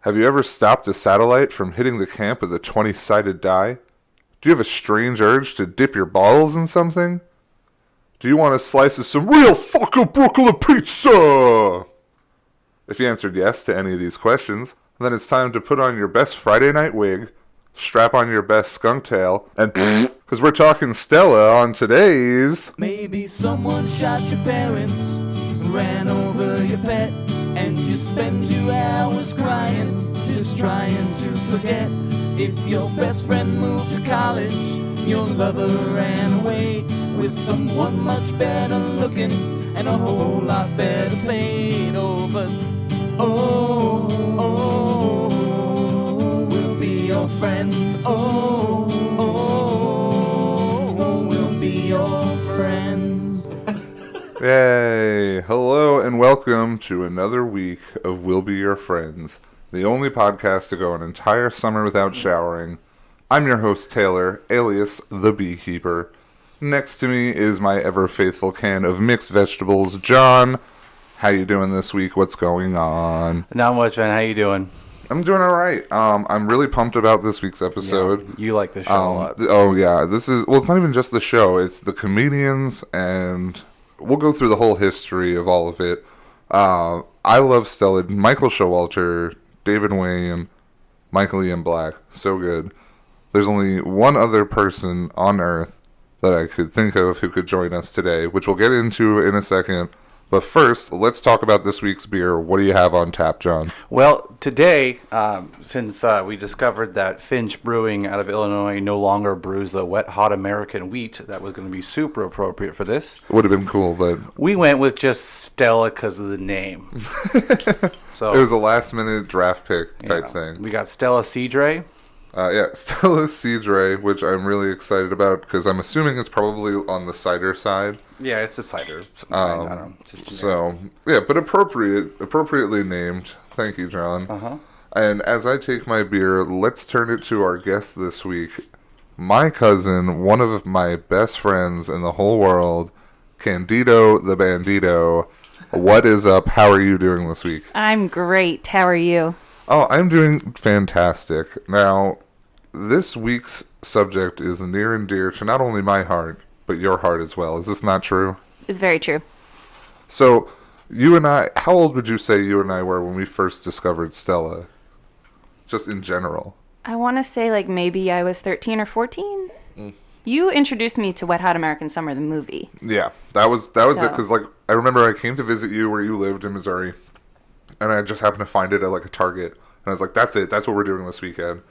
Have you ever stopped a satellite from hitting the camp with a 20-sided die? Do you have a strange urge to dip your balls in something? Do you want a slice of some real fucking Brooklyn pizza? If you answered yes to any of these questions, then it's time to put on your best Friday night wig, strap on your best skunk tail, and because we're talking Stella on today's... Maybe someone shot your parents, ran over your pet, and you spend your hours crying, just trying to forget. If your best friend moved to college, your lover ran away with someone much better looking and a whole lot better paid. Oh, but we'll be your friends. We'll be your friends. Yay! Hello and welcome to another week of We'll Be Your Friends, the only podcast to go an entire summer without showering. I'm your host Taylor, alias the Beekeeper. Next to me is my ever-faithful can of mixed vegetables, John. How you doing this week? What's going on? Not much, man. How you doing? I'm doing all right. I'm really pumped about this week's episode. Yeah, you like the show a lot. Oh, yeah. It's not even just the show. It's the comedians, and we'll go through the whole history of all of it. I love Stella. Michael Showalter, David Wayne, Michael Ian Black. So good. There's only one other person on Earth that I could think of who could join us today, which we'll get into in a second. But first, let's talk about this week's beer. What do you have on tap, John? Well, today, since we discovered that Finch Brewing out of Illinois no longer brews the wet, hot American wheat, that was going to be super appropriate for this. Would have been cool, but... We went with just Stella because of the name. So it was a last-minute draft pick type thing. We got Stella Cidre. Stella Cidre, which I'm really excited about because I'm assuming it's probably on the cider side. Yeah, it's a cider. I don't know. So, yeah, but appropriately named. Thank you, John. Uh-huh. And as I take my beer, let's turn it to our guest this week. My cousin, one of my best friends in the whole world, Candido the Bandito. What is up? How are you doing this week? I'm great. How are you? Oh, I'm doing fantastic. Now, this week's subject is near and dear to not only my heart, but your heart as well. Is this not true? It's very true. So, you and I, how old would you say you and I were when we first discovered Stella? Just in general. I want to say like maybe I was 13 or 14. You introduced me to Wet Hot American Summer, the movie. Yeah, that was it. Because like I remember I came to visit you where you lived in Missouri, and I just happened to find it at like a Target, and I was like, "That's it. That's what we're doing this weekend."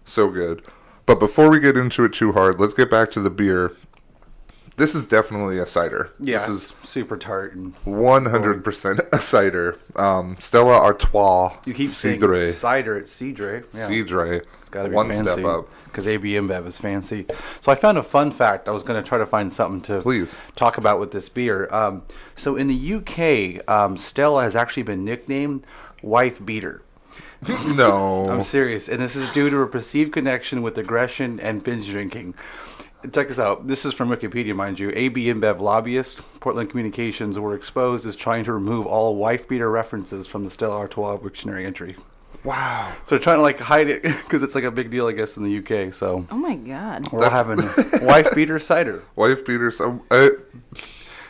So good. But before we get into it too hard, let's get back to the beer. This is definitely a cider. Yeah, this is super tart and 100% a cider. Stella Artois. You keep Cidre. saying cider, it's Cidre. Yeah. Cidre. It's gotta be one fancy, step up. Because AB InBev is fancy. So I found a fun fact. I was going to try to find something to talk about with this beer. So in the UK, Stella has actually been nicknamed Wife Beater. No. I'm serious. And this is due to a perceived connection with aggression and binge drinking. Check this out. This is from Wikipedia, mind you. AB InBev lobbyists, Portland Communications, were exposed as trying to remove all wife beater references from the Stella Artois dictionary entry. Wow. So they're trying to like hide it because it's like a big deal, I guess, in the UK. So Oh my God. we're all having wife beater cider. Wife beater.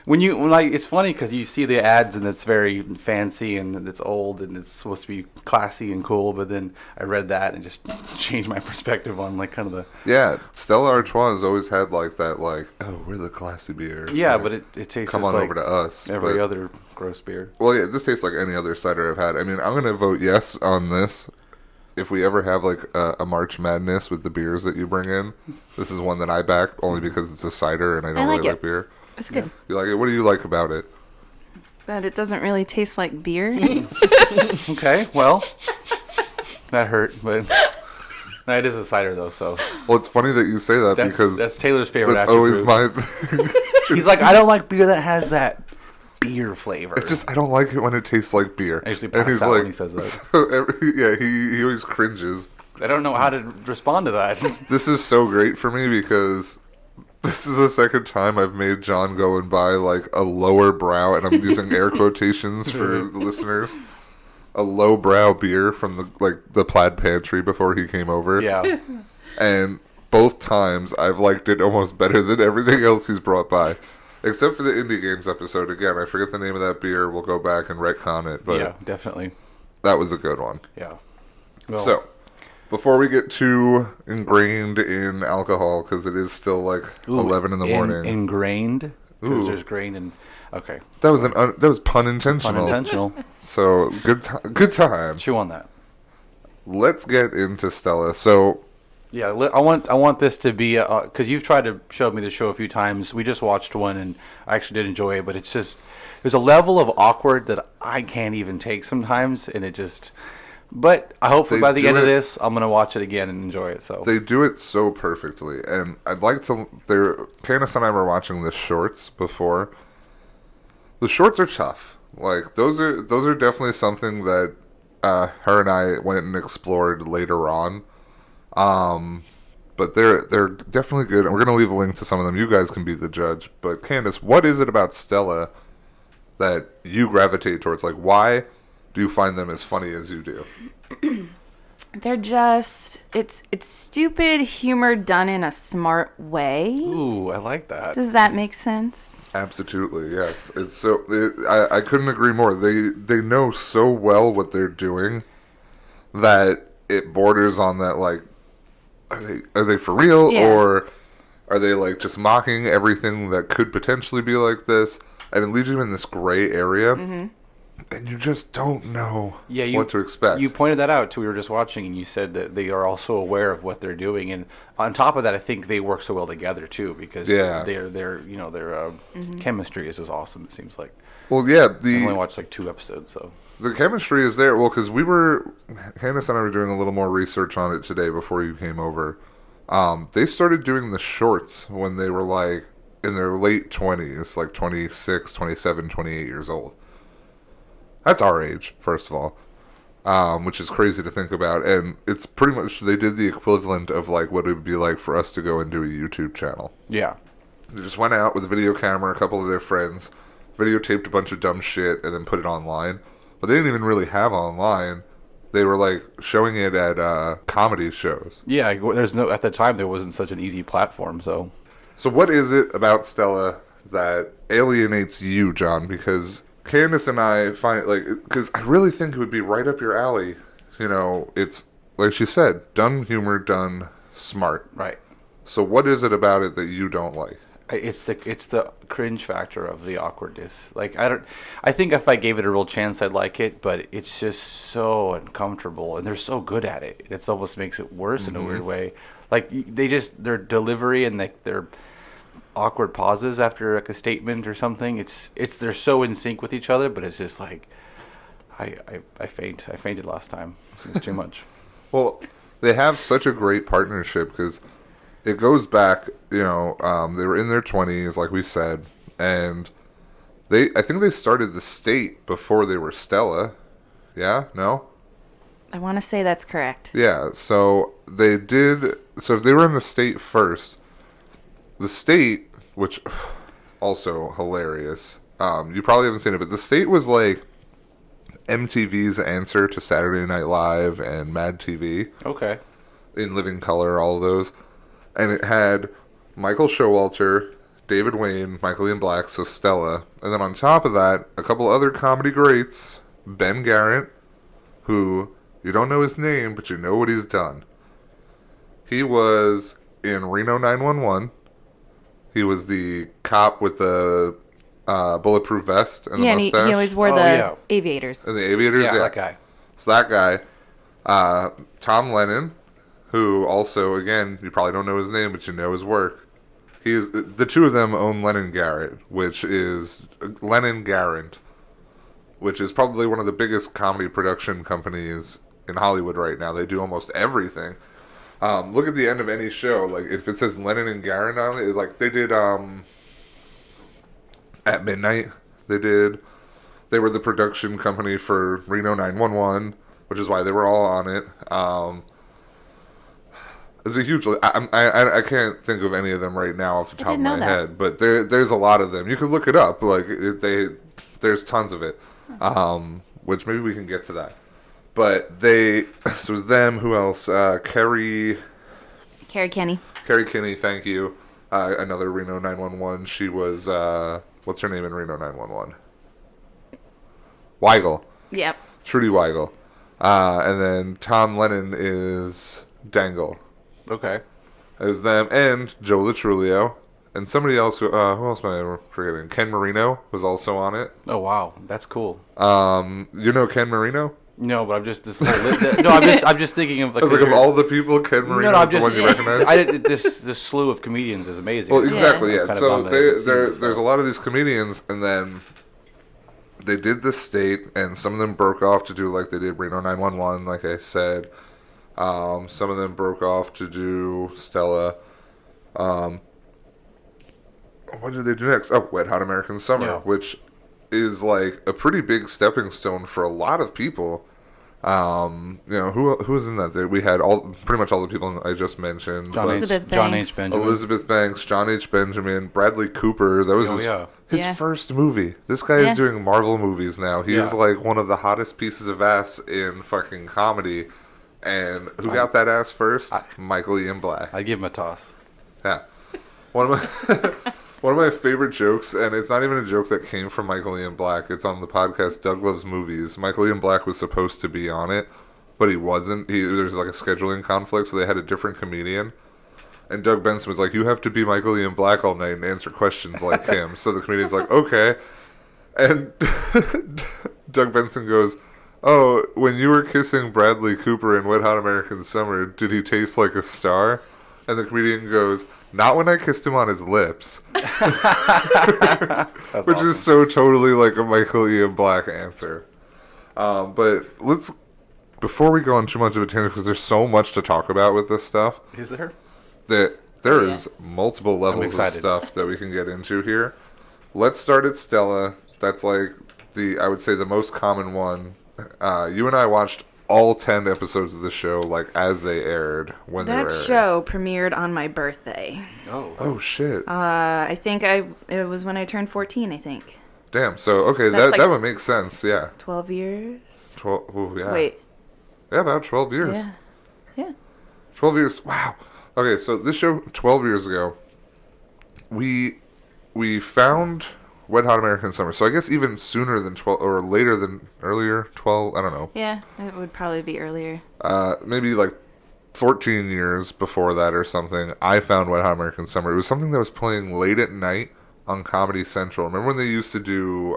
It's funny because you see the ads and it's very fancy and it's old and it's supposed to be classy and cool, but then I read that and just changed my perspective on like kind of the... Yeah, Stella Artois has always had like that, like, oh, we're the classy beer. Yeah, like, but it tastes come just on like over to us. every other gross beer. Well, yeah, this tastes like any other cider I've had. I mean, I'm gonna vote yes on this. If we ever have like a March Madness with the beers that you bring in, this is one that I back only because it's a cider and I don't really like beer. It's good. You like it? What do you like about it? That it doesn't really taste like beer. Okay, well, that hurt, but it is a cider though, so. Well, it's funny that you say that because that's Taylor's favorite that's attribute. always my thing. He's like, I don't like beer that has that beer flavor. I don't like it when it tastes like beer. I usually pass out when he says that. So he always cringes. I don't know how to respond to that. This is so great for me because this is the second time I've made John go and buy like a lower brow, and I'm using air quotations for the listeners. a lowbrow beer from the Plaid Pantry before he came over. Yeah. And both times I've liked it almost better than everything else he's brought by. Except for the Indie Games episode. Again, I forget the name of that beer. We'll go back and retcon it. But Yeah, definitely. that was a good one. Yeah. Well, So, before we get too ingrained in alcohol, because it is still like 11 in the morning. Ingrained? Because Ooh. there's grain and... Okay. That was pun intentional. Unintentional. So, good time. Chew on that. Let's get into Stella. So, Yeah, I want this to be because you've tried to show me the show a few times. We just watched one and I actually did enjoy it, but it's just there's a level of awkward that I can't even take sometimes, and it just. But I hope by the end of this, I'm gonna watch it again and enjoy it. So they do it so perfectly, and I'd like to. Candice and I were watching the shorts before. The shorts are tough. Like those are definitely something that her and I went and explored later on. But they're definitely good, and we're gonna leave a link to some of them. You guys can be the judge. But Candice, what is it about Stella that you gravitate towards? Like, why do you find them as funny as you do? They're just it's stupid humor done in a smart way. ooh, I like that. Does that make sense? Absolutely, yes. It's so I couldn't agree more. They know so well what they're doing that it borders on that. Like, are they for real, Yeah. or are they like just mocking everything that could potentially be like this? And it leaves you in this gray area, and you just don't know what to expect. You pointed that out too. We were just watching, and you said that they are also aware of what they're doing, and on top of that, I think they work so well together too because their chemistry is as awesome. It seems like. Well, yeah, I only watched like 2 episodes, so. The chemistry is there. Well, because Candice and I were doing a little more research on it today before you came over. They started doing the shorts when they were like in their late 20s, like 26, 27, 28 years old. That's our age, first of all, which is crazy to think about. And it's pretty much, they did the equivalent of like what it would be like for us to go and do a YouTube channel. Yeah. They just went out with a video camera, a couple of their friends, videotaped a bunch of dumb shit, and then put it online. But they didn't even really have online. They were like showing it at comedy shows. Yeah, at the time there wasn't such an easy platform, so. So what is it about Stella that alienates you, John? Because Candice and I find it like, because I really think it would be right up your alley. You know, it's like she said, done humor, done smart. Right. So what is it about it that you don't like? It's the cringe factor of the awkwardness. Like I think if I gave it a real chance, I'd like it, but it's just so uncomfortable, and they're so good at it. It almost makes it worse in a weird way. Like their delivery and like their awkward pauses after like a statement or something. They're so in sync with each other, but it's just like I fainted last time. It's too much. Well, they have such a great partnership because it goes back, they were in their 20s, like we said, and I think they started the state before they were Stella. Yeah? No? I want to say that's correct. Yeah, so they did, so if they were in the state first, the state, which also hilarious, you probably haven't seen it, but the state was like MTV's answer to Saturday Night Live and Mad TV. Okay. In Living Color, all of those. And it had Michael Showalter, David Wayne, Michael Ian Black, so Stella. And then on top of that, a couple other comedy greats. Ben Garrett, who, you don't know his name, but you know what he's done. He was in Reno 911. He was the cop with the bulletproof vest and the mustache. And he always wore aviators. And the aviators, yeah. That guy. It's that guy. Tom Lennon, who also, again, you probably don't know his name, but you know his work. The two of them own Lennon Garrett, which is Lennon Garrett, which is probably one of the biggest comedy production companies in Hollywood right now. They do almost everything. Look at the end of any show. Like, if it says Lennon and Garrett on it, it's like they did, At Midnight, they were the production company for Reno 911, which is why they were all on it. It's a huge. I can't think of any of them right now off the top of my head, but there's a lot of them. You can look it up. Like there's tons of it, which maybe we can get to that. But so it was them. Who else? Carrie Kenny. Kinney, thank you. Another Reno 911. She was, what's her name in Reno 911? Weigel. Yep. Trudy Weigel. And then Tom Lennon is Dangle. Okay. It was them and Joe Latrulio. And somebody else, who else am I forgetting? Ken Marino was also on it. Oh, wow. That's cool. You know Ken Marino? No, but I'm just I'm just thinking of like, I was like, of all the people, Ken Marino is the one you recognize. This slew of comedians is amazing. Well, exactly, yeah. Kind of So bummed I didn't see this there's a lot of these comedians, and then they did the state, and some of them broke off to do like they did Reno 911, like I said. Some of them broke off to do Stella. What did they do next? Oh, Wet Hot American Summer, which is like a pretty big stepping stone for a lot of people. You know, who was in that? We had pretty much all the people I just mentioned. John H. Benjamin. Elizabeth Banks, John H. Benjamin, Bradley Cooper. That was his first movie. This guy is doing Marvel movies now. He is like one of the hottest pieces of ass in fucking comedy. And who got that ass first? Michael Ian Black. I'd give him a toss. Yeah. One of my favorite jokes, and it's not even a joke that came from Michael Ian Black. It's on the podcast Doug Loves Movies. Michael Ian Black was supposed to be on it, but he wasn't. There's like a scheduling conflict, so they had a different comedian. And Doug Benson was like, "You have to be Michael Ian Black all night and answer questions like him." So the comedian's like, "Okay." And Doug Benson goes, "Oh, when you were kissing Bradley Cooper in Wet Hot American Summer, did he taste like a star?" And the comedian goes, "Not when I kissed him on his lips." Which awesome. is so totally like a Michael Ian Black answer. But before we go on too much of a tangent, because there's so much to talk about with this stuff. Is there? That there is multiple levels of stuff that we can get into here. Let's start at Stella. That's like I would say the most common one. You and I watched all 10 episodes of the show like as they aired when they were airing. That show premiered on my birthday. Oh shit. I think it was when I turned 14, I think. Damn. So okay, that would make sense. Yeah. 12 years. 12. Oh yeah. Wait. Yeah, about 12 years. Yeah. 12 years. Wow. Okay, so this show 12 years ago, we found Wet Hot American Summer. So I guess even sooner than 12 or later than earlier 12. I don't know. Yeah, it would probably be earlier. Maybe like 14 years before that or something. I found Wet Hot American Summer. It was something that was playing late at night on Comedy Central. Remember when they used to do?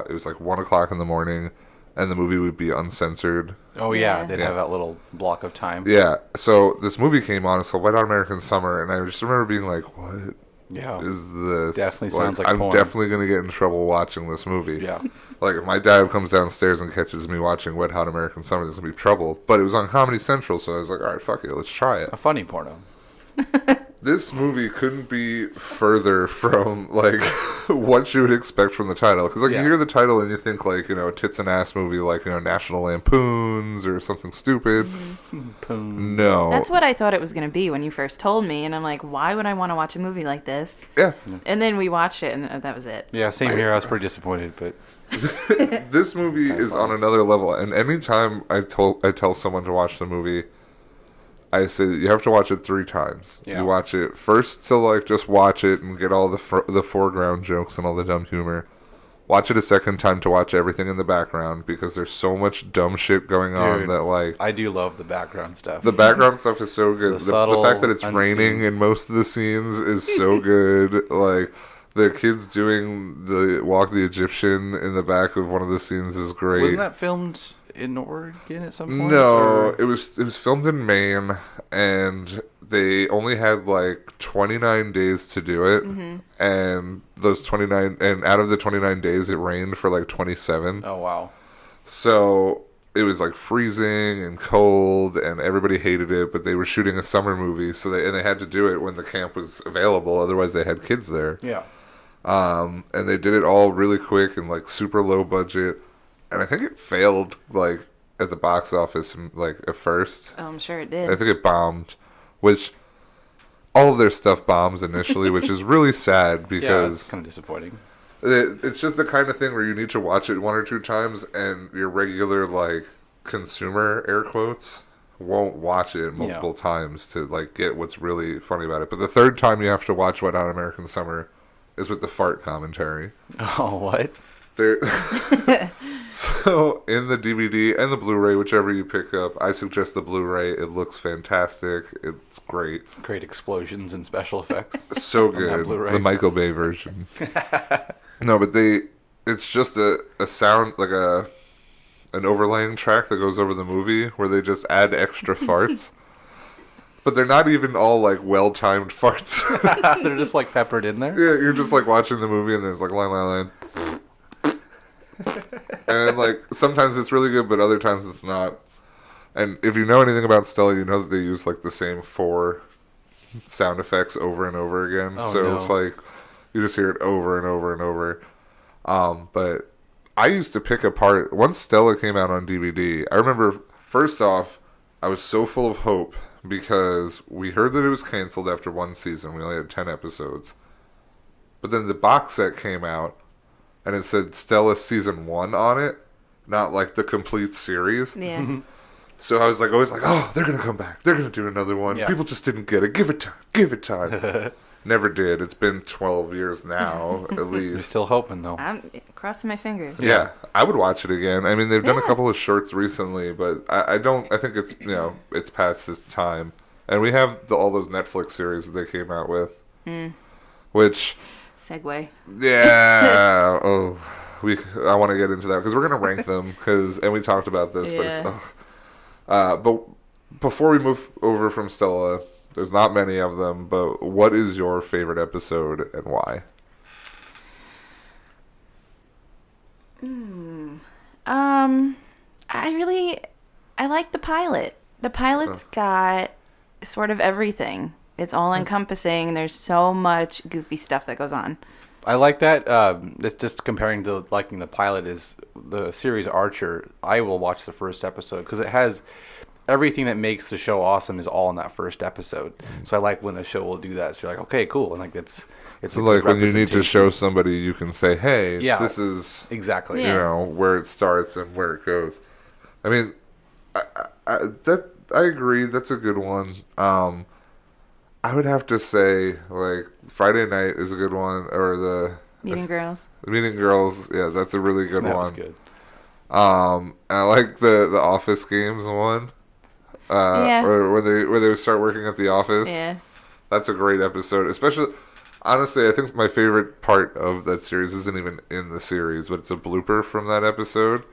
It was like 1 o'clock in the morning, and the movie would be uncensored. Oh yeah, they'd have that little block of time. Yeah. So this movie came on. It's called Wet Hot American Summer, and I just remember being like, "What? Yeah. Is this? Definitely sounds like I'm porn. definitely going to get in trouble watching this movie." Yeah. Like, if my dad comes downstairs and catches me watching Wet Hot American Summer, there's going to be trouble. But it was on Comedy Central, so I was like, all right, fuck it, let's try it. A funny porno. This movie couldn't be further from, like, what you would expect from the title. Because, like, you hear the title and you think, like, you know, a tits and ass movie, like, you know, National Lampoons or something stupid. Mm-hmm. No. That's what I thought it was going to be when you first told me. And I'm like, why would I want to watch a movie like this? Yeah. And then we watched it, and that was it. Yeah, same here. I was pretty disappointed, but... This movie is on another level. And anytime I tell someone to watch the movie, I say that you have to watch it 3 times. Yeah. You watch it first to like just watch it and get all the foreground jokes and all the dumb humor. Watch it a second time to watch everything in the background because there's so much dumb shit going on that like I do love the background stuff. The background stuff is so good. The fact that it's unseen. raining in most of the scenes is so good. Like the kids doing the Walk the Egyptian in the back of one of the scenes is great. Wasn't that filmed in Oregon at some point? No, it was filmed in Maine, and they only had like 29 days to do it, and those 29, and out of the 29 days, it rained for like 27. Oh wow! So it was like freezing and cold, and everybody hated it. But they were shooting a summer movie, so they had to do it when the camp was available. Otherwise, they had kids there. Yeah. And they did it all really quick and like super low budget. And I think it failed, like, at the box office, like, at first. Oh, I'm sure it did. I think it bombed, which all of their stuff bombs initially, which is really sad because... Yeah, it's kind of disappointing. It's just the kind of thing where you need to watch it 1 or 2 times and your regular, like, consumer, air quotes, won't watch it multiple times to like get what's really funny about it. But the third time you have to watch Wet Hot American Summer is with the fart commentary. Oh, what? There. So in the DVD and the Blu-ray, whichever you pick up, I suggest the Blu-ray. It looks fantastic. It's great. Great explosions and special effects. So on that good. Blu-ray. The Michael Bay version. No, but it's just a sound, like an overlaying track that goes over the movie where they just add extra farts. But they're not even all like well-timed farts. They're just like peppered in there. Yeah, you're just like watching the movie and there's like line. And like sometimes it's really good, but other times it's not. And if you know anything about Stella, you know that they use like the same 4 sound effects over and over again. Oh, so no. it's like you just hear it over and over and over. But I used to pick apart once Stella came out on DVD. I remember first off, I was so full of hope because we heard that it was canceled after 1 season. We only had 10 episodes. But then the box set came out and it said Stella season 1 on it, not like the complete series. Yeah. So I was like always like, oh, they're gonna come back. They're gonna do another one. Yeah. People just didn't get it. Give it time. Give it time. Never did. It's been 12 years now, at You're least. still hoping though. I'm crossing my fingers. Yeah, I would watch it again. I mean, they've done a Yeah. couple of shorts recently, but I don't. I think it's it's past its time. And we have all those Netflix series that they came out with, which Segue. yeah. I want to get into that because we're gonna rank them and we talked about this, but it's. Yeah. But before we move over from Stella, there's not many of them. But what is your favorite episode and why? I like the pilot. The pilot's got sort of everything. It's all encompassing. There's so much goofy stuff that goes on. I like that. It's just comparing to liking the pilot is the series Archer. I will watch the first episode because it has everything that makes the show awesome is all in that first episode. So I like when a show will do that. So you're like, okay, cool, and like it's So a like good when you need to show representation. somebody, you can say, "Hey, Yeah. this is Exactly. Yeah. where it starts and where it goes." I mean, I agree. That's a good one. I would have to say like Friday Night is a good one, or the Meeting Girls. Meeting Girls. Yeah, that's a really good That one. was good. And I like the Office Games one. Yeah. Or where they start working at the office. Yeah. That's a great episode. Especially, honestly, I think my favorite part of that series isn't even in the series, but it's a blooper from that episode.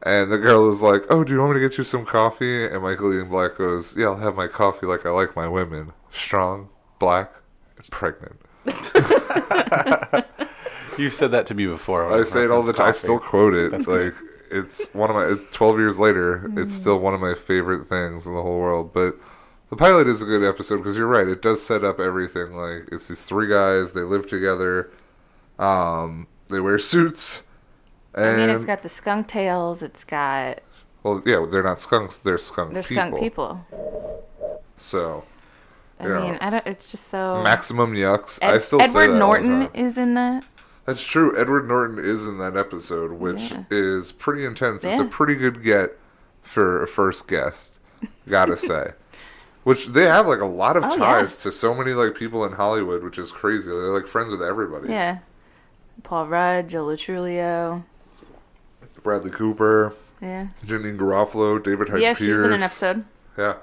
And the girl is like, "Oh, do you want me to get you some coffee?" And Michael Ian Black goes, "Yeah, I'll have my coffee like I like my women: strong, black, and pregnant." You've said that to me before. I say it all the time. I still quote it. That's Like it's one of my 12 years later. It's still one of my favorite things in the whole world. But the pilot is a good episode because you're right. It does set up everything. Like it's these 3 guys. They live together. They wear suits. And I mean, it's got the skunk tails. It's got well, yeah, they're not skunks. They're skunk they're people. skunk people. So I Yeah. mean, I don't. It's just so. maximum yucks. I still Edward say that Norton all the time. is in that. That's true. Edward Norton is in that episode, which Yeah. is pretty intense. It's a Yeah. pretty good get for a first guest, gotta say. Which they have like a lot of Oh, ties to so many like people in Hollywood, which is crazy. They're like friends with everybody. Yeah. Paul Rudd, Joe Latrulio. Bradley Cooper, Yeah. Janine Garofalo, David Hyde Yeah, Pierce. she was in an episode. Yeah.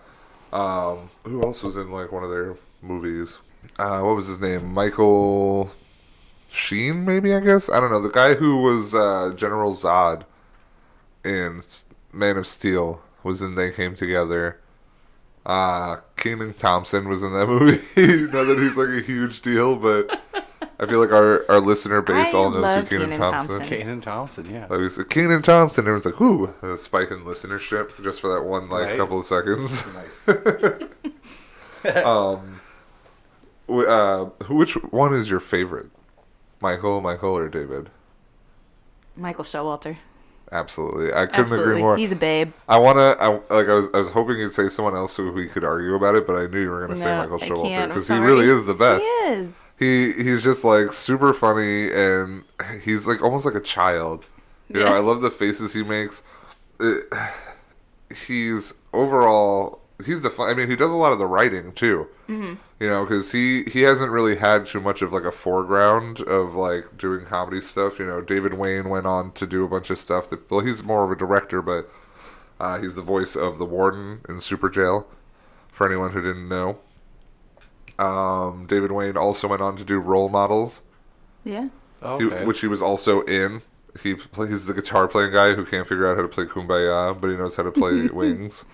Who else was in like one of their movies? What was his name? Michael Sheen, maybe, I guess? I don't know. The guy who was General Zod in Man of Steel was in They Came Together. Kenan Thompson was in that movie. Not that he's like a huge deal, but I feel like our listener base I all knows who love Kenan Kenan Thompson. Thompson. Kanan Thompson, yeah. Like we said, Kenan Thompson. Everyone's like, "Ooh!" A spike in listenership just for that one like Right. couple of seconds. Nice. Which one is your favorite, Michael, or David? Michael Showalter. Absolutely, I couldn't Absolutely. agree more. He's a babe. I was hoping you'd say someone else who we could argue about it, but I knew you were going to say No, Michael I Showalter can't. I'm because he sorry. really is the best. He is. He's just like super funny and he's like almost like a child. You know, Yeah. I love the faces he makes. he's overall he's the fun. I mean, he does a lot of the writing too. Mm-hmm. You know, because he hasn't really had too much of like a foreground of like doing comedy stuff. You know, David Wayne went on to do a bunch of stuff that. Well, he's more of a director, but he's the voice of the warden in Super Jail. For anyone who didn't know, David Wayne also went on to do Role Models. Yeah. Okay. Which he was also in. He's the guitar playing guy who can't figure out how to play Kumbaya, but he knows how to play Wings.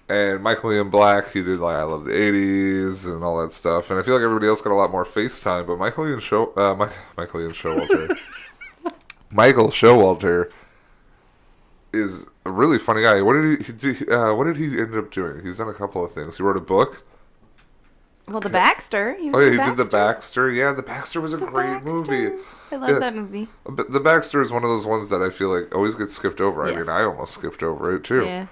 And Michael Ian Black, he did like I Love the '80s and all that stuff. And I feel like everybody else got a lot more face time, but Michael Ian Showalter, Michael Showalter is a really funny guy. What did he end up doing? He's done a couple of things. He wrote a book. Well, The Baxter. He did The Baxter. Yeah, The Baxter was a great movie. I love that movie. But The Baxter is one of those ones that I feel like always gets skipped over. Yes. I mean, I almost skipped over it too. Yeah.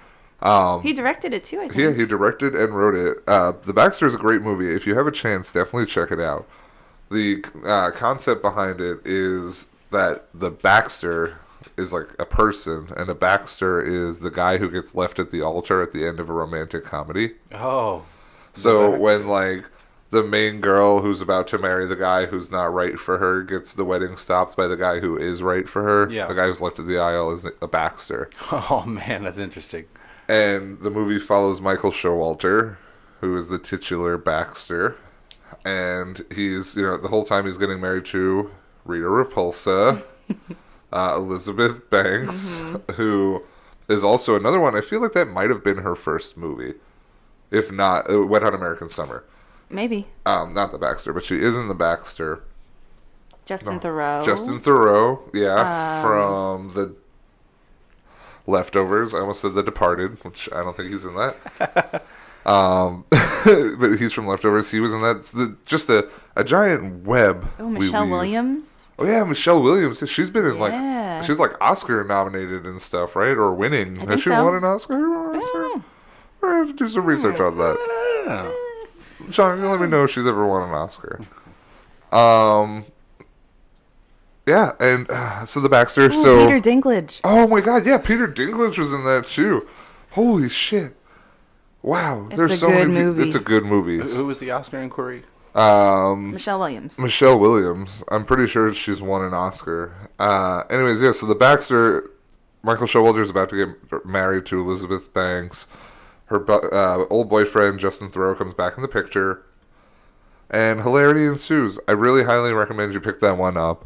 He directed it too, I think. Yeah, he directed and wrote it. The Baxter is a great movie. If you have a chance, definitely check it out. The concept behind it is that the Baxter is like a person, and a Baxter is the guy who gets left at the altar at the end of a romantic comedy. Oh. So when like the main girl who's about to marry the guy who's not right for her gets the wedding stopped by the guy who is right for her, the guy who's left at the aisle is a Baxter. Oh man, that's interesting. And the movie follows Michael Showalter, who is the titular Baxter, and he's the whole time he's getting married to Rita Repulsa, Elizabeth Banks, who is also another one. I feel like that might have been her first movie. If not, Wet Hot American Summer. Maybe. Not the Baxter, but she is in the Baxter. Justin Theroux. Justin Theroux, yeah, from the Leftovers. I almost said The Departed, which I don't think he's in that. But he's from Leftovers. He was in that. Just a giant web. Oh, Michelle Williams. Oh yeah, Michelle Williams. She's been in she's like Oscar nominated and stuff, right? Or winning. Has she won an Oscar? I have to do some research on that. John, let me know if she's ever won an Oscar. Yeah, and so the Baxter. Ooh, Peter Dinklage. Oh my God, yeah, Peter Dinklage was in that too. Holy shit! Wow, there's so many. Movie. It's a good movie. Who was the Oscar inquiry? Michelle Williams. Michelle Williams. I'm pretty sure she's won an Oscar. Anyways, yeah. So the Baxter, Michael Showalter is about to get married to Elizabeth Banks. Her old boyfriend Justin Theroux comes back in the picture, and hilarity ensues. I really highly recommend you pick that one up.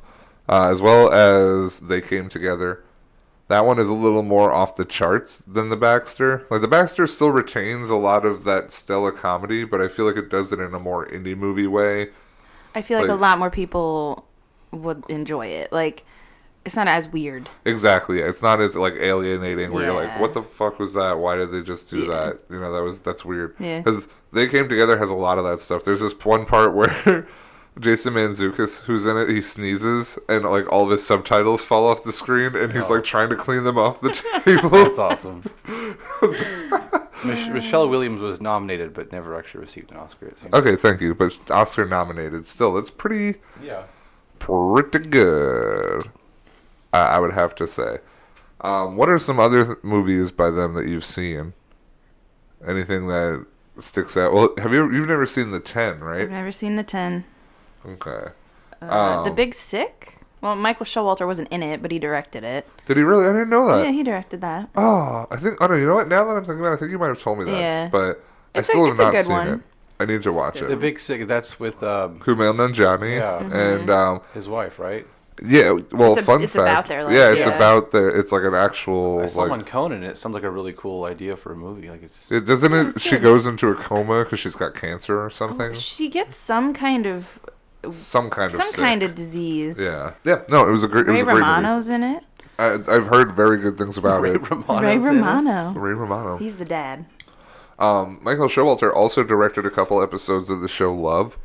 As well as They Came Together. That one is a little more off the charts than the Baxter. Like, the Baxter still retains a lot of that Stella comedy, but I feel like it does it in a more indie movie way. I feel like a lot more people would enjoy it. Like, it's not as weird. Exactly. It's not as, like, alienating where you're like, what the fuck was that? Why did they just do that? You know, that's weird. Yeah. Because They Came Together has a lot of that stuff. There's this one part where Jason Mantzoukas, who's in it, he sneezes, and like all of his subtitles fall off the screen, and he's like trying to clean them off the table. That's awesome. Michelle Williams was nominated, but never actually received an Oscar. It seems. Okay, thank you. But Oscar nominated, still, that's pretty good. I would have to say. What are some other movies by them that you've seen? Anything that sticks out? Well, you've never seen The 10, right? I've never seen The 10. Okay. The Big Sick? Well, Michael Showalter wasn't in it, but he directed it. Did he really? I didn't know that. Yeah, he directed that. Oh, no, you know what? Now that I'm thinking about it, I think you might have told me that. Yeah. But I still have not seen it. I need to watch it. The Big Sick, that's with Kumail Nanjiani. Yeah. And his wife, right? Yeah, well, fun fact. It's about their life. Yeah, it's about it's like an actual. I saw on Conan. It sounds like a really cool idea for a movie. Like doesn't it? She goes into a coma because she's got cancer or something. Oh, she gets some kind of disease. Yeah. No, it was a great. Ray Romano's in it. I've heard very good things about Ray Romano. Ray Romano. He's the dad. Michael Showalter also directed a couple episodes of the show Love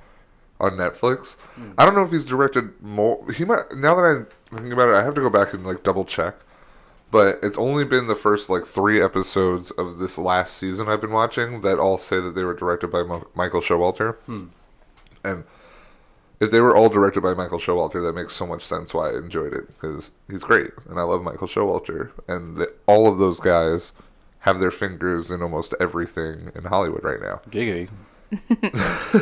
on Netflix. I don't know if he's directed more. He might. Now that I'm thinking about it, I have to go back and like double check. But it's only been the first like 3 episodes of this last season I've been watching that all say that they were directed by Michael Showalter. And if they were all directed by Michael Showalter, that makes so much sense why I enjoyed it, because he's great, and I love Michael Showalter, and all of those guys have their fingers in almost everything in Hollywood right now. Giggity.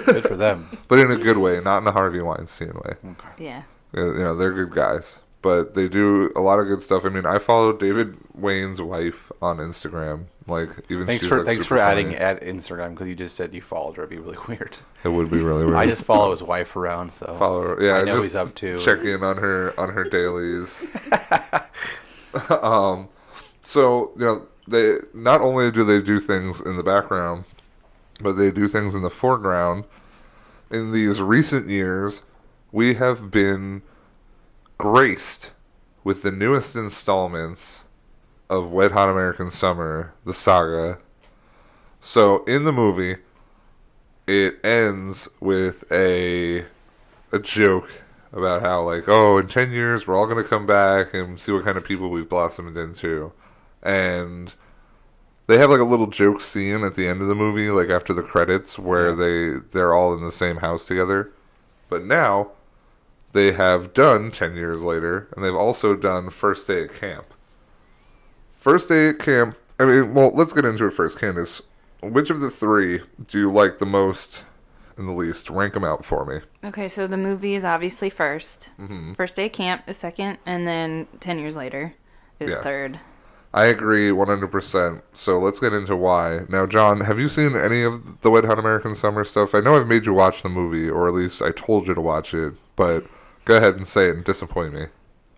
Good for them. But in a good way, not in a Harvey Weinstein way. Okay. Yeah. They're good guys, but they do a lot of good stuff. I mean, I follow David Wayne's wife on Instagram. Like, even Thanks she's, for like, thanks super for adding funny. at Instagram, because you just said you followed her. It'd be really weird. It would be really weird. I just follow his wife around, so Follow her. Yeah, I know just he's up to. check in on her dailies. So they not only do they do things in the background, but they do things in the foreground. In these recent years, we have been graced with the newest installments of Wet Hot American Summer, the saga. So in the movie, it ends with a joke about how, like, oh, in 10 years we're all going to come back and see what kind of people we've blossomed into. And they have like a little joke scene at the end of the movie, like after the credits, where they're all in the same house together. But now they have done 10 years later, and they've also done First Day at Camp. First Day at Camp, I mean, well, let's get into it first. Candice, which of the three do you like the most and the least? Rank them out for me. Okay, so the movie is obviously first. Mm-hmm. First Day of Camp is second, and then 10 Years Later is Yeah. third. I agree 100%. So let's get into why. Now, John, have you seen any of the Wet Hot American Summer stuff? I know I've made you watch the movie, or at least I told you to watch it, but go ahead and say it and disappoint me.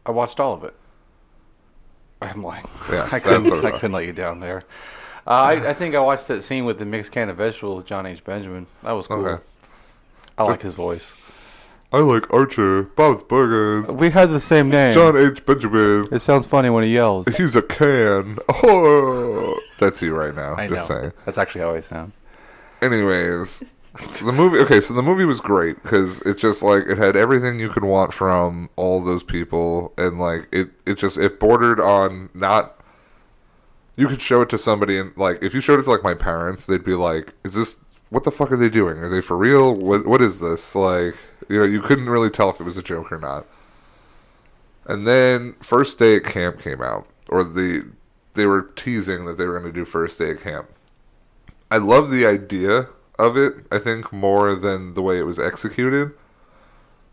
I watched all of it. I'm lying. Yeah, I couldn't let you down there. I think I watched that scene with the mixed can of vegetables with John H. Benjamin. That was cool. Okay. I like his voice. I like Archer, Bob's Burgers, We had the same name. John H. Benjamin. It sounds funny when he yells. He's a can. Oh, that's you right now. I just know. saying. That's actually how I sound. Anyways, the movie. Okay, so the movie was great because it just like it had everything you could want from all those people, and like it bordered on not. You could show it to somebody, and like if you showed it to like my parents, they'd be like, "Is this what the fuck are they doing? Are they for real? What is this?" Like, you couldn't really tell if it was a joke or not. And then First Day at Camp came out, or they were teasing that they were going to do First Day at Camp. I love the idea of it, I think, more than the way it was executed.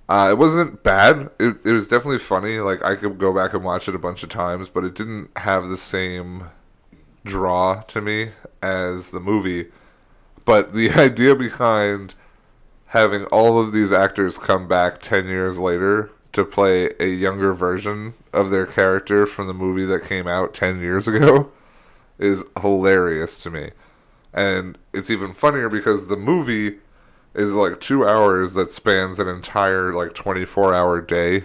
It wasn't bad. It was definitely funny. Like, I could go back and watch it a bunch of times, but it didn't have the same draw to me as the movie. But the idea behind having all of these actors come back 10 years later to play a younger version of their character from the movie that came out 10 years ago is hilarious to me. And it's even funnier because the movie is like 2 hours that spans an entire like 24-hour day,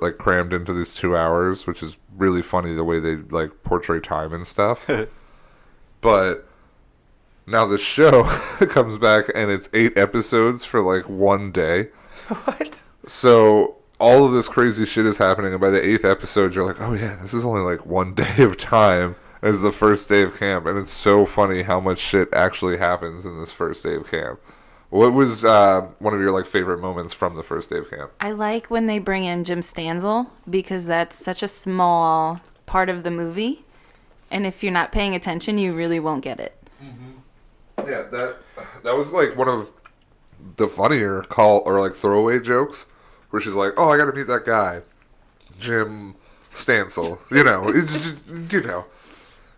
like crammed into these 2 hours, which is really funny the way they like portray time and stuff. But now the show comes back and it's 8 episodes for like one day. What? So all of this crazy shit is happening, and by the 8th episode, you're like, oh yeah, this is only like one day of time as the first day of camp. And it's so funny how much shit actually happens in this first day of camp. What was one of your like favorite moments from the first day of camp? I like when they bring in Jim Stanzel because that's such a small part of the movie. And if you're not paying attention, you really won't get it. Mm-hmm. Yeah, that was like one of the funnier throwaway jokes where she's like, "Oh, I got to meet that guy, Jim Stansel."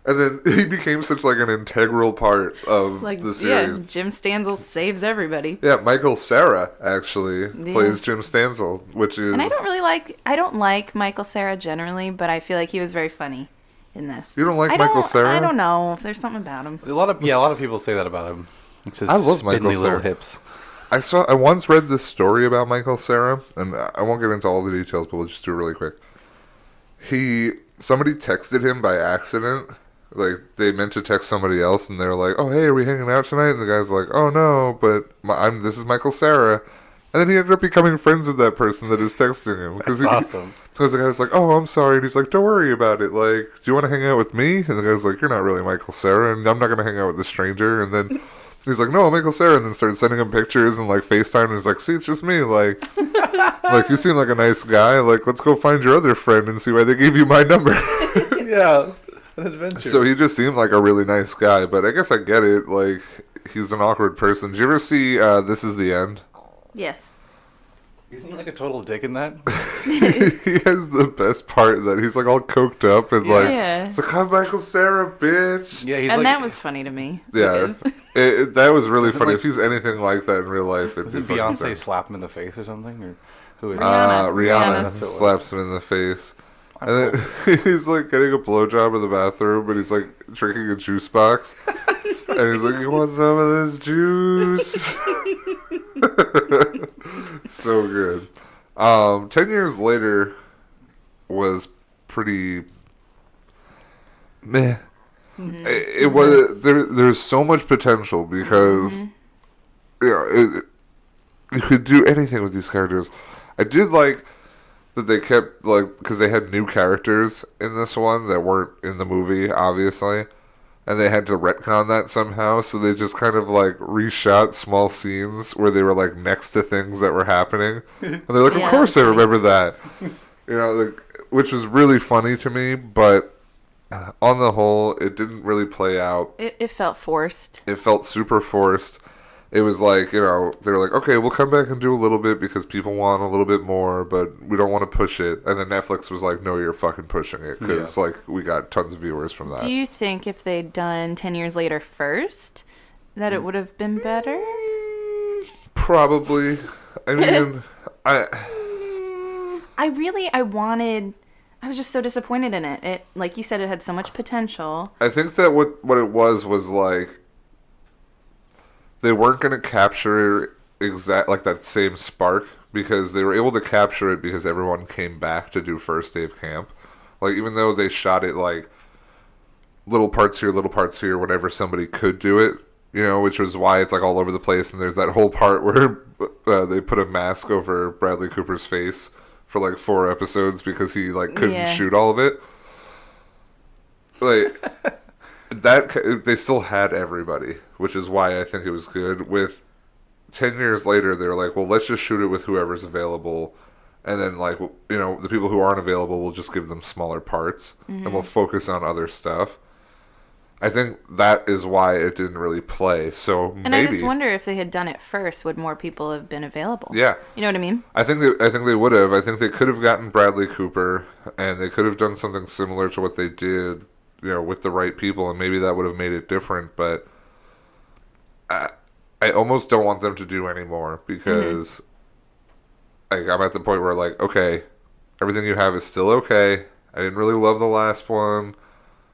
And then he became such like an integral part of the series. Yeah, Jim Stanzel saves everybody. Yeah, Michael Cera actually plays Jim Stansel, which is. And I don't like Michael Cera generally, but I feel like he was very funny in this. You don't like Michael Cera? I don't know. There's something about him. A lot of people say that about him. It's his I love Michael spindly little Cera. hips. I once read this story about Michael Cera, and I won't get into all the details, but we'll just do it really quick. Somebody texted him by accident. Like, they meant to text somebody else, and they were like, "Oh, hey, are we hanging out tonight?" And the guy's like, "Oh, no, but this is Michael Cera." And then he ended up becoming friends with that person that was texting him. That's awesome. Because the guy was like, "Oh, I'm sorry." And he's like, "Don't worry about it. Like, do you want to hang out with me?" And the guy's like, "You're not really Michael Cera, and I'm not going to hang out with a stranger." And then He's like, no, Michael Cera, and then started sending him pictures and like FaceTime, and he's like, see, it's just me. Like you seem like a nice guy. Like, let's go find your other friend and see why they gave you my number. Yeah, an adventure. So he just seemed like a really nice guy, but I guess I get it. Like, he's an awkward person. Did you ever see This Is the End? Yes. Isn't he like a total dick in that? He has the best part that he's like all coked up and like, Yeah. it's like, I'm Michael Cera, bitch. Yeah, he's And like, that was funny to me. Yeah, because- that was really Was it funny. like- if he's anything like that in real life, it'd Doesn't be fucking Beyonce sad. slap him in the face or something? Or who is Rihanna. Rihanna That's what it was. slaps him in the face. And then he's like getting a blowjob in the bathroom, but he's like drinking a juice box. And he's like, you want some of this juice? So good. 10 years later was pretty meh. It was there's so much potential because you could do anything with these characters. I did like that they kept like because they had new characters in this one that weren't in the movie, obviously, and they had to retcon that somehow. So they just kind of like reshot small scenes where they were like next to things that were happening, and they're like, Yeah, "Of course, I that's funny. remember that," like, which was really funny to me. But on the whole, it didn't really play out. It felt forced. It felt super forced. It was like, they were like, okay, we'll come back and do a little bit because people want a little bit more, but we don't want to push it. And then Netflix was like, no, you're fucking pushing it because, like, we got tons of viewers from that. Do you think if they'd done 10 years later first, that it would have been better? Probably. I mean, I was just so disappointed in it. It, like you said, it had so much potential. I think that what it was like, they weren't going to capture like that same spark because they were able to capture it because everyone came back to do first day of camp. Like, even though they shot it like little parts here, whenever somebody could do it, which was why it's like all over the place. And there's that whole part where they put a mask over Bradley Cooper's face for like 4 episodes because he like couldn't shoot all of it. Like that, they still had everybody, which is why I think it was good. With 10 years later, they were like, well, let's just shoot it with whoever's available, and then like the people who aren't available, we'll just give them smaller parts, and we'll focus on other stuff. I think that is why it didn't really play. So And maybe I just wonder if they had done it first, would more people have been available? Yeah. You know what I mean? I think they would have. I think they could have gotten Bradley Cooper, and they could have done something similar to what they did, with the right people, and maybe that would have made it different. But I almost don't want them to do anymore because like I'm at the point where like, okay, everything you have is still okay. I didn't really love the last one.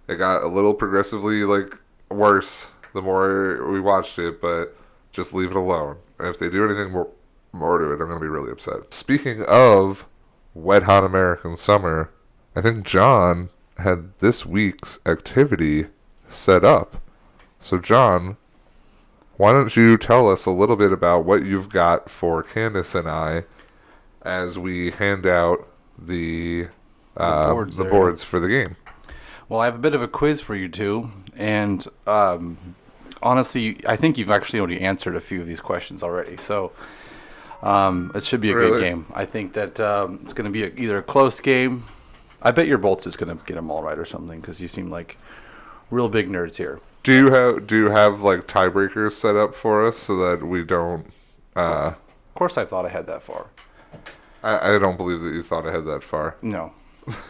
It got a little progressively like worse the more we watched it, but just leave it alone. And if they do anything more to it, I'm going to be really upset. Speaking of Wet Hot American Summer, I think John had this week's activity set up. So John, why don't you tell us a little bit about what you've got for Candice and I as we hand out the boards for the game. Well, I have a bit of a quiz for you two, and honestly, I think you've actually already answered a few of these questions already. So it should be a good game. I think that it's going to be either a close game. I bet you're both just going to get them all right or something because you seem like real big nerds here. Do you have like tiebreakers set up for us so that we don't? Of course, I thought I had that far. I don't believe that you thought I had that far. No.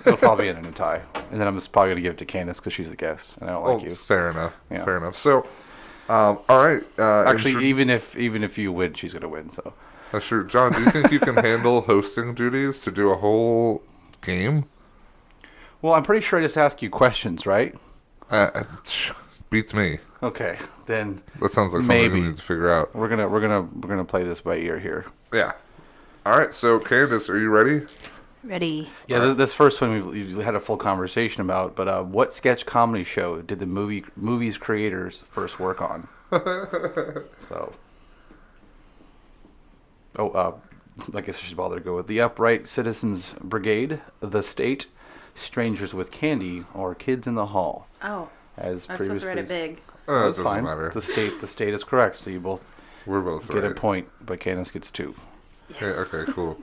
It'll probably end in a tie. And then I'm just probably going to give it to Candice because she's the guest, and I don't like you. Fair enough. Yeah. Fair enough. So, all right. Actually, even if you win, she's going to win. So. Sure. John, do you think you can handle hosting duties to do a whole game? Well, I'm pretty sure I just ask you questions, right? Beats me. Okay, then. That sounds like something maybe we need to figure out. We're gonna play this by ear here. Yeah. All right. So, Candice, are you ready? Ready. Yeah, this first one we had a full conversation about. But what sketch comedy show did the movie's creators first work on? So. I guess I should bother to go with the Upright Citizens Brigade, The State, Strangers with Candy, or Kids in the Hall. Oh, As I was supposed to write it previously. big. It That's doesn't fine. matter. The state is correct, so you both We're both get a right. point, but Candice gets 2. Okay, cool.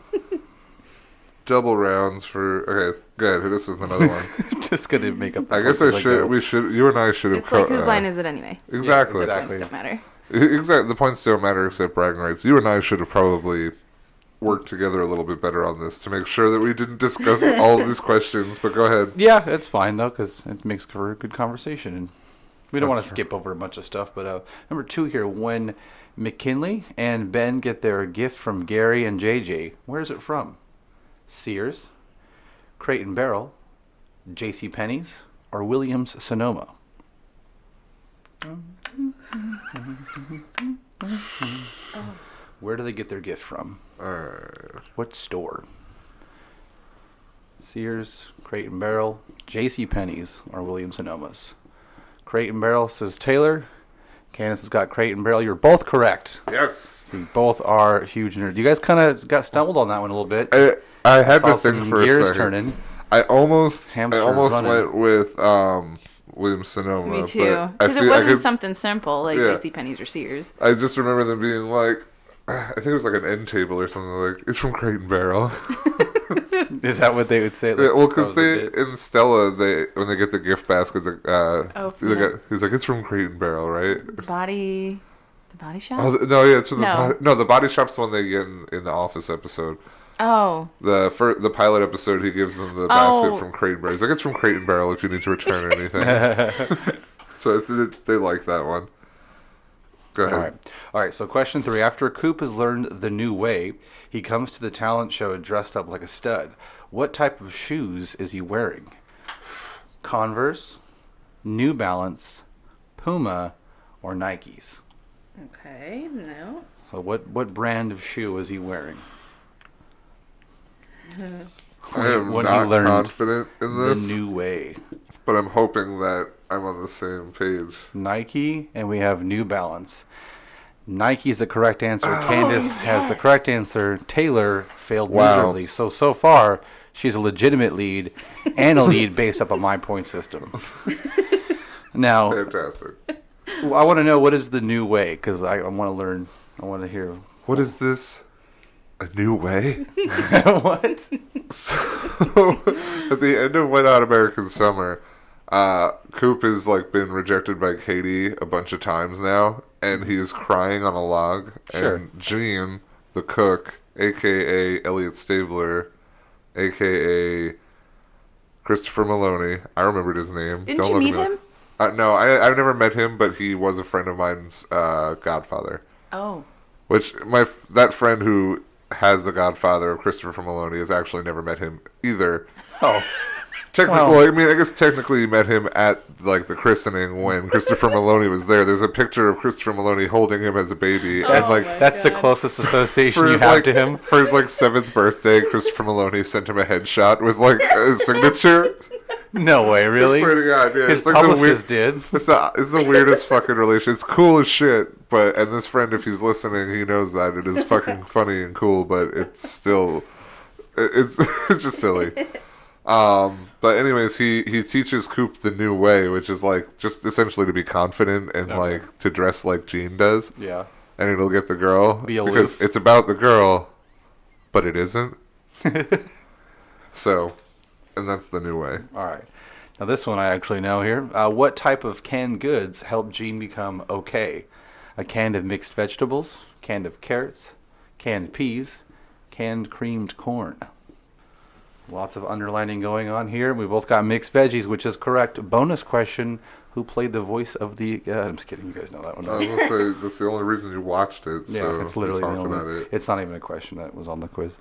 Double rounds for... Okay, good. Hit us with another one. Just gonna make up. The I guess points as go. we should... You and I should have... It's like, whose line is it anyway? Exactly. Yeah, Points don't matter. Exactly. The points don't matter except bragging rights. You and I should have probably worked together a little bit better on this to make sure that we didn't discuss all of these questions, but go ahead. Yeah, it's fine though, because it makes for a good conversation, and we don't That's want to true. skip over a bunch of stuff. But number 2 here, when McKinley and Ben get their gift from Gary and JJ, where is it from? Sears, Crate and Barrel, J.C. Penney's, or Williams Sonoma? Where do they get their gift from? What store? Sears, Crate and Barrel, J.C. Penney's, or Williams Sonoma's? Crate and Barrel says Taylor. Candice has got Crate and Barrel. You're both correct. Yes. You both are huge nerds. You guys kind of got stumbled on that one a little bit. I had Saw to think some for a gears second. turning. I almost Hamster running. went with William Sonoma. Me too. but I Because it feel- I wasn't could- something simple like Yeah. JCPenney's or Sears. I just remember them being like, I think it was like an end table or something like, it's from Crate and Barrel. Is that what they would say? Like, Yeah, well, that because was a they bit- in Stella, when they get the gift basket, Oh, he's like, it's from Crate and Barrel, right? The body shop? Oh, no, yeah, it's from No. the body shop's the one they get in the Office episode. Oh. The pilot episode, he gives them the basket Oh. from Crate and Barrel. He's like, it's from Crate and Barrel if you need to return anything. So they like that one. Go ahead. All right. So question 3: after Coop has learned the new way, he comes to the talent show dressed up like a stud. What type of shoes is he wearing? Converse, New Balance, Puma, or Nikes? Okay, no. So what brand of shoe is he wearing? I am when he not learned confident in The this, new way. but I'm hoping that I'm on the same page. Nike, and we have New Balance. Nike is the correct answer. Candice has the correct answer. Taylor failed Wow. miserably. So far, she's a legitimate lead and a lead based up on my point system. Now, Fantastic. I want to know, what is the new way? Because I want to learn. I want to hear. What is this? A new way? What? So, at the end of Wet Hot American Summer, Coop has like been rejected by Katie a bunch of times now, and he's crying on a log. Sure. And Gene, the cook, aka Elliot Stabler, aka Christopher Maloney, I remembered his name. Didn't you meet him? No, I've never met him, but he was a friend of mine's godfather. Oh. Which that friend who has the godfather of Christopher Maloney has actually never met him either. Oh. Technically, Well- I mean, I guess technically you met him at like the christening when Christopher Maloney was there. There's a picture of Christopher Maloney holding him as a baby, and like That's the closest association for you his have like to him. for his like 7th birthday, Christopher Maloney sent him a headshot with like his signature. No way, really? I swear to God, yeah, His it's like the publicist weird. did. It's the weirdest fucking relation. It's cool as shit, and this friend, if he's listening, he knows that it is fucking funny and cool, but it's still, it's it's just silly. But anyways, he teaches Coop the new way, which is like just essentially to be confident and like to dress like Gene does, Yeah. and it'll get the girl Be because aloof. it's about the girl, but it isn't. So, and that's the new way. All right. Now this one I actually know here. What type of canned goods helped Gene become okay? A can of mixed vegetables, can of carrots, canned peas, canned creamed corn. Lots of underlining going on here. We both got mixed veggies, which is correct. Bonus question: who played the voice of the? I'm just kidding. You guys know that one. I was gonna say that's the only reason you watched it. Yeah, So it's literally you're the talking only. about it. It's not even a question that was on the quiz.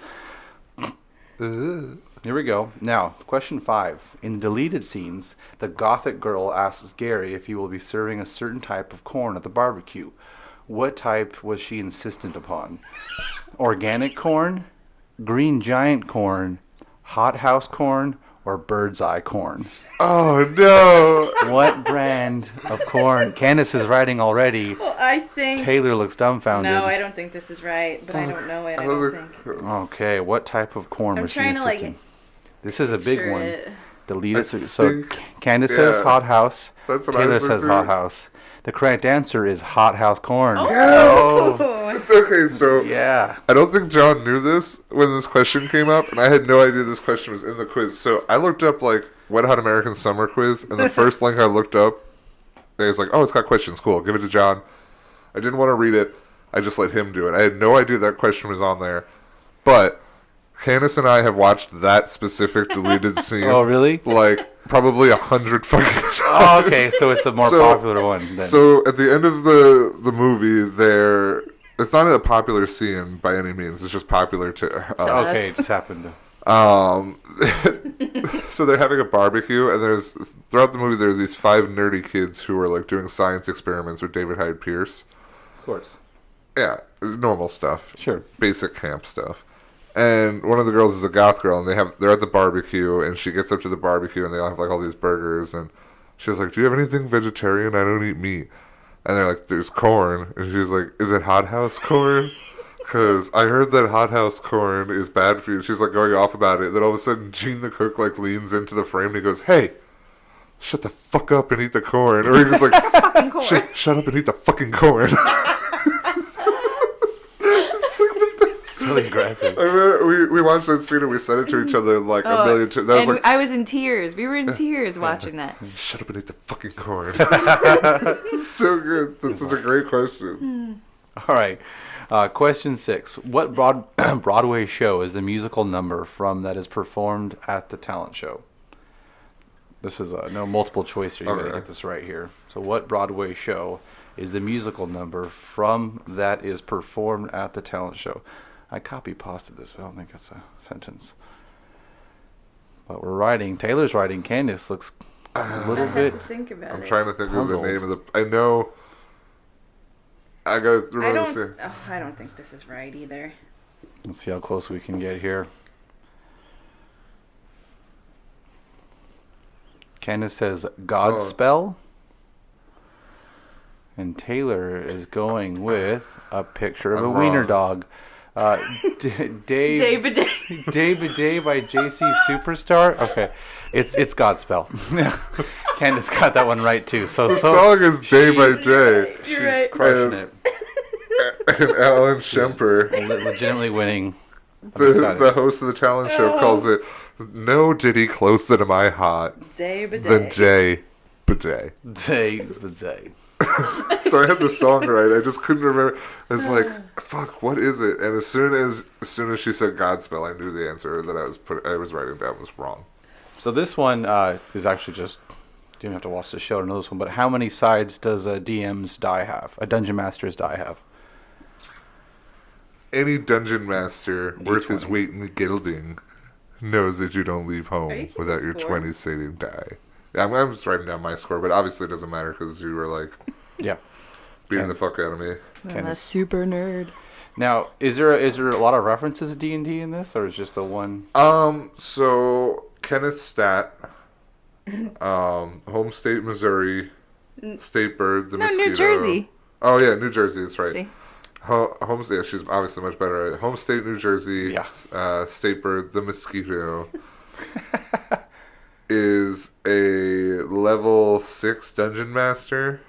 Here we go. Now, question 5. In deleted scenes, the gothic girl asks Gary if he will be serving a certain type of corn at the barbecue. What type was she insistent upon? Organic corn, green giant corn, hothouse corn, or bird's eye corn? Oh no! What brand of corn? Candice is writing already. Well, I think... Taylor looks dumbfounded. No, I don't think this is right, but I don't know it, I don't think. Okay, what type of corn I'm was she trying to, like, insisting? This is a big Sure one. it- Delete I it. So think- Candice yeah. says hot house. That's what I Taylor was says thinking. hot house. The correct answer is hot house corn. It's okay, so Yeah. I don't think John knew this when this question came up, and I had no idea this question was in the quiz. So I looked up like Wet Hot American Summer Quiz, and the first link I looked up, it was like, oh, it's got questions, cool, give it to John. I didn't want to read it. I just let him do it. I had no idea that question was on there, but Candice and I have watched that specific deleted scene. Oh, really? Like probably 100 fucking times. Oh, okay. So it's a more So- popular one. Then. So at the end of the movie, it's not a popular scene by any means. It's just popular to us. Okay, it just happened to. So they're having a barbecue, and throughout the movie there's these 5 nerdy kids who are like doing science experiments with David Hyde Pierce. Of course. Yeah, normal stuff. Sure. Basic camp stuff. And one of the girls is a goth girl, and they're at the barbecue, and she gets up to the barbecue, and they all have like all these burgers, and she's like, "Do you have anything vegetarian? I don't eat meat." And they're like, "There's corn," and she's like, "Is it hothouse corn? Because I heard that hothouse corn is bad for you." She's like going off about it. Then all of a sudden, Gene the cook like leans into the frame and he goes, "Hey, shut the fuck up and eat the corn," or he was like, "Shut up and eat the fucking corn." It's really aggressive. I mean, we watched that scene and we sent it to each other like a million times. That was and like, I was in tears. We were in tears watching that. "Shut up and eat the fucking corn." It's so good. That's such a great question. All right. Question 6. What Broadway show is the musical number from that is performed at the talent show? This is no multiple choice here. You gotta Okay. get this right here. So what Broadway show is the musical number from that is performed at the talent show? I copy-pasted this, but I don't think it's a sentence. But we're writing. Taylor's writing. Candice looks a little bit. Think about I'm trying to think of the Puzzled. name of the. I know. I gotta I remember don't. this. I don't think this is right either. Let's see how close we can get here. Candace says Godspell. And Taylor is going with a picture of I'm a wiener wrong. dog. Dave Day by JC Superstar. Okay, it's Godspell. Candace got that one right too. So The song is "Day by Day," she's right. crushing And- it. and Alan Shemper, Legitimately winning. I'm the excited. host of the talent show, calls it "No Ditty Closer to My Heart Day by than Day by Day." Day by Day. So I had the song right. I just couldn't remember. I was like, "Fuck, what is it?" And as soon as she said Godspell, I knew the answer that I was writing down was wrong. So this one is actually just, you don't have to watch the show to know this one, but how many sides does a DM's die have? A Dungeon Master's die have? Any dungeon master worth his D20. weight in gilding knows that you don't leave Are you home keeping without your score? 20 saving die. Yeah, I'm just writing down my score, but obviously it doesn't matter because you were like Yeah. beating Okay. the fuck out of me. I'm a Candace. super nerd. Now, is there a lot of references to D&D in this, or is just the one? So Kenneth Stat, home state Missouri, state bird, the No, mosquito. New Jersey. Oh yeah, New Jersey. That's right. See? Home state. She's obviously much better. At Home state New Jersey. Yeah. State bird, the mosquito. Is a level 6 dungeon master.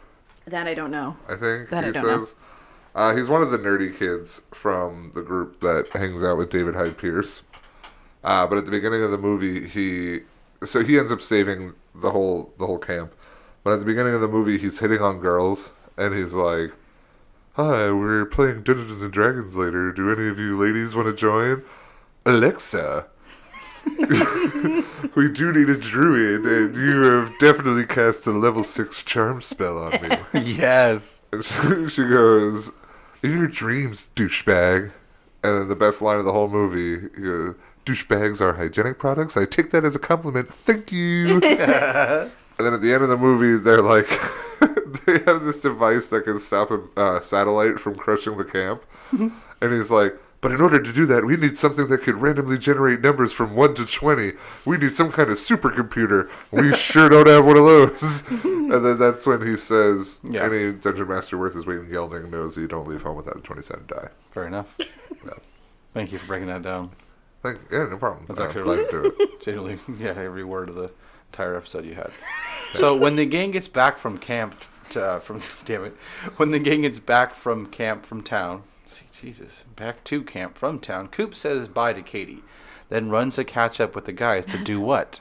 That I don't know. I think That I he don't know. says. He's one of the nerdy kids from the group that hangs out with David Hyde Pierce. But at the beginning of the movie, he ends up saving the whole camp. But at the beginning of the movie, he's hitting on girls, and he's like, "Hi, we're playing Dungeons and Dragons later. Do any of you ladies want to join?" "Alexa, we do need a druid, and you have definitely cast a level 6 charm spell on me." Yes. And she goes, "In your dreams, douchebag." And then the best line of the whole movie, he goes, "Douchebags are hygienic products. I take that as a compliment. Thank you." And then at the end of the movie, they're like, they have this device that can stop a satellite from crushing the camp. And he's like, "But in order to do that, we need something that could randomly generate numbers from 1 to 20. We need some kind of supercomputer. We sure don't have one of those." And then that's when he says, Yeah. "Any dungeon master worth his weight in gelding knows that you don't leave home without a 20-cent die." Fair enough. Yeah. Thank you for breaking that down. Yeah, no problem. That's I'm actually glad to do it. Genuinely, yeah, every word of the entire episode you had. So when the gang gets back from camp, when the gang gets back from camp from town, back to camp from town, Coop says bye to Katie, then runs to catch up with the guys to do what?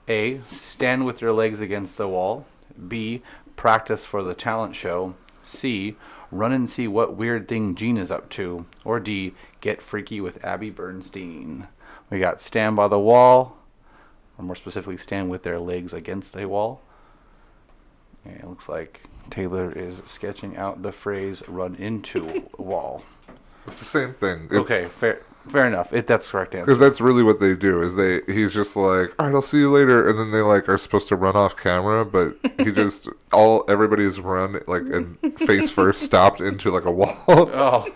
A. Stand with your legs against the wall. B. Practice for the talent show. C. Run and see what weird thing Gene is up to. Or D. Get freaky with Abby Bernstein. We got stand by the wall, or more specifically, stand with their legs against a wall. And it looks like Taylor is sketching out the phrase "run into a wall." It's the same thing. Okay, fair enough. That's the correct answer. Because that's really what they do. He's just like, all right, I'll see you later, and then they like are supposed to run off camera, but he just everybody's run like and face first stopped into like a wall. Oh,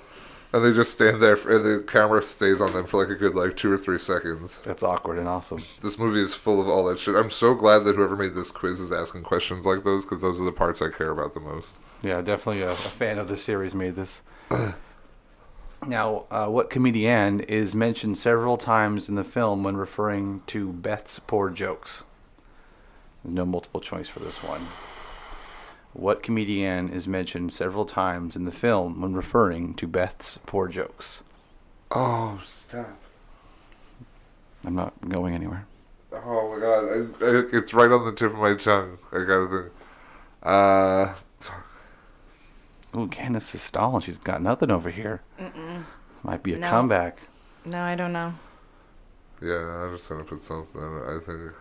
And they just stand there, and the camera stays on them for like a good 2 or 3 seconds. that's awkward and awesome. This movie is full of all that shit. I'm so glad that whoever made this quiz is asking questions like those, because those are the parts I care about the most. Yeah, definitely a fan of the series made this. Now, what comedian is mentioned several times in the film when referring to Beth's poor jokes? No multiple choice for this one. What comedian is mentioned several times in the film when referring to Beth's poor jokes? Oh, stop. I'm not going anywhere. Oh my god. It's right on the tip of my tongue. I gotta think. Ooh, Candice is stalling. She's got nothing over here. Might be a comeback. No, I don't know. Yeah, I'm just gonna put something, I think.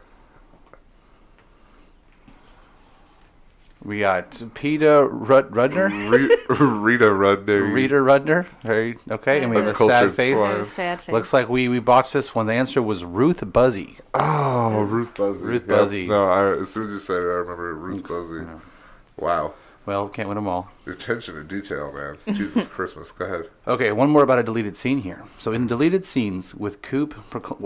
We got Peter Rudner. Rita Rudner. Rita Rudner. Very okay. And we have a sad face. A sad face. Looks like we botched this one. The answer was Ruth Buzzy. Oh, Ruth Buzzy. Ruth Yep. Buzzy. No, as soon as you said it, I remember Ruth Buzzy. Yeah. Wow. Well, can't win them all. The attention to detail, man. Jesus Christmas. Go ahead. Okay, one more about a deleted scene here. So in deleted scenes with Coop, God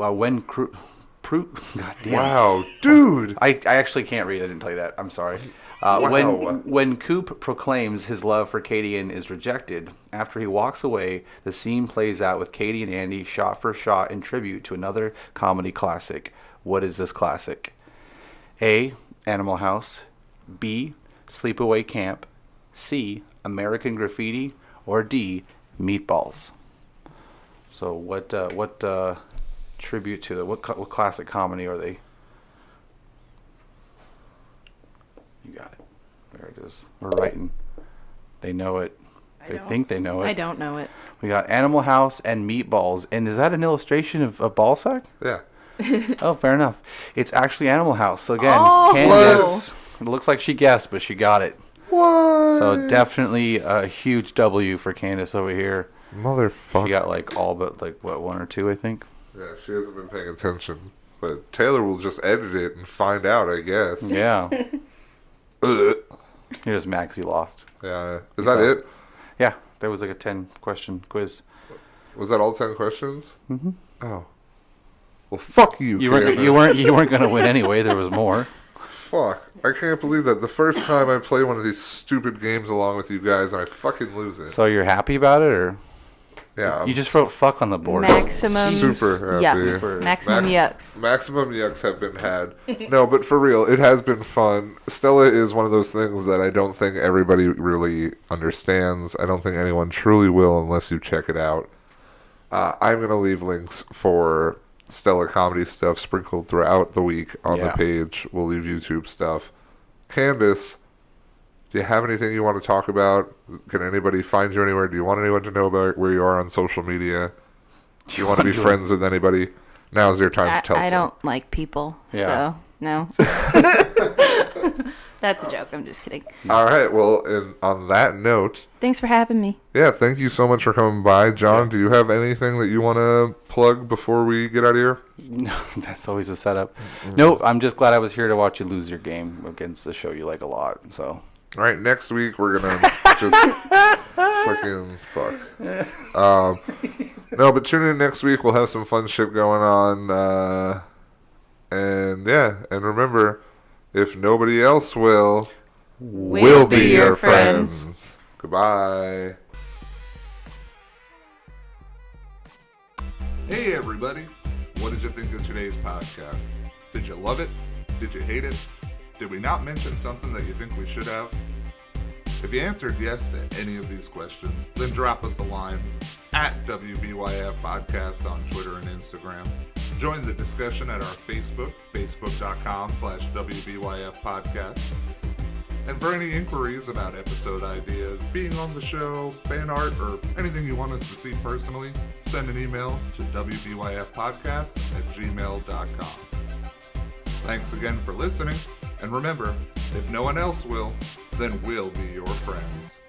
damn. Wow, dude. I actually can't read. I didn't tell you that. I'm sorry. Wow. When Coop proclaims his love for Katie and is rejected, after he walks away, the scene plays out with Katie and Andy shot for shot in tribute to another comedy classic. What is this classic? A. Animal House. B. Sleepaway Camp. C. American Graffiti. Or D. Meatballs. So what tribute to the what classic comedy are they? You got it. There it is. We're writing. They know it. They think they know it. I don't know it. We got Animal House and Meatballs. And is that an illustration of a ball sack? Yeah. Oh, fair enough. It's actually Animal House. So again, Oh! Candice. It looks like she guessed, but she got it. What? So definitely a huge W for Candice over here. Motherfucker. She got all but 1 or 2, I think. Yeah, she hasn't been paying attention. But Taylor will just edit it and find out, I guess. Yeah. Ugh. You're just mad 'cause you lost. Yeah. Is that it? Yeah, that was like a 10-question quiz. Was that all 10 questions? Mm-hmm. Oh. Well, fuck you. You weren't gonna win anyway. There was more. Fuck. I can't believe that. The first time I play one of these stupid games along with you guys and I fucking lose it. So you're happy about it, or Yeah. you just wrote "fuck" on the board? Maximum super happy. yucks. Maximum yucks. Maximum yucks have been had. No, but for real, it has been fun. Stella is one of those things that I don't think everybody really understands. I don't think anyone truly will unless you check it out. I'm going to leave links for Stella comedy stuff sprinkled throughout the week on the page. We'll leave YouTube stuff. Candice, do you have anything you want to talk about? Can anybody find you anywhere? Do you want anyone to know about where you are on social media? Do you want to be friends with anybody? Now's your time to tell I some. don't like people, Yeah. so no. That's a joke. I'm just kidding. All right. Well, on that note, Thanks for having me. yeah, thank you so much for coming by. John, do you have anything that you want to plug before we get out of here? No, that's always a setup. No, I'm just glad I was here to watch you lose your game against the show you like a lot. So. All right, next week we're going to just fucking fuck. No, but tune in next week. We'll have some fun shit going on. And yeah, and remember, if nobody else will, we'll be your friends. Goodbye. Hey everybody, what did you think of today's podcast? Did you love it? Did you hate it? Did we not mention something that you think we should have? If you answered yes to any of these questions, then drop us a line at WBYF Podcast on Twitter and Instagram. Join the discussion at our Facebook, facebook.com/WBYF Podcast. And for any inquiries about episode ideas, being on the show, fan art, or anything you want us to see personally, send an email to WBYFpodcast@gmail.com. Thanks again for listening, and remember, if no one else will, then we'll be your friends.